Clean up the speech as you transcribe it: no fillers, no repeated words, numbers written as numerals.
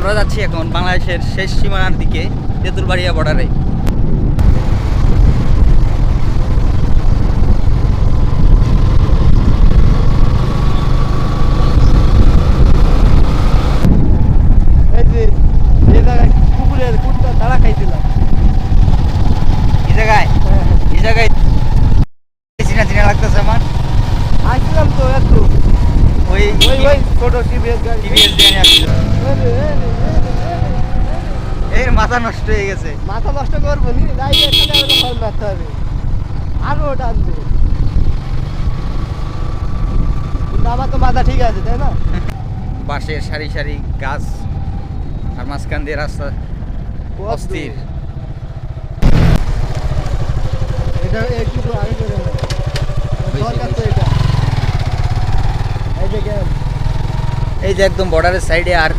আমরা যাচ্ছি এখন বাংলাদেশের শেষ সীমানার দিকে, তেঁতুলবাড়িয়া বর্ডারে। এই জায়গায় চিনা চিনা লাগতেছে আমার। আসলাম তো একটু ওই ওই ছোট টিভিএস গাড়ি টিভিএস দিয়ে আসছিল। এর মাথা নষ্ট হয়ে গেছে। মাথা নষ্ট করবো নি রাইডে এখানে ওরকম ফল মারতে হবে আরো টানবে কিন্তু আমার তো মাথা ঠিক আছে তাই না বাঁশের সারি সারি গাছ আর মাঝখান দিয়ে রাস্তা অস্থির। এটা একটু আগে করে নাও। দরকার তো এটা এই যে এই যে একদম বর্ডারের সাইডে আর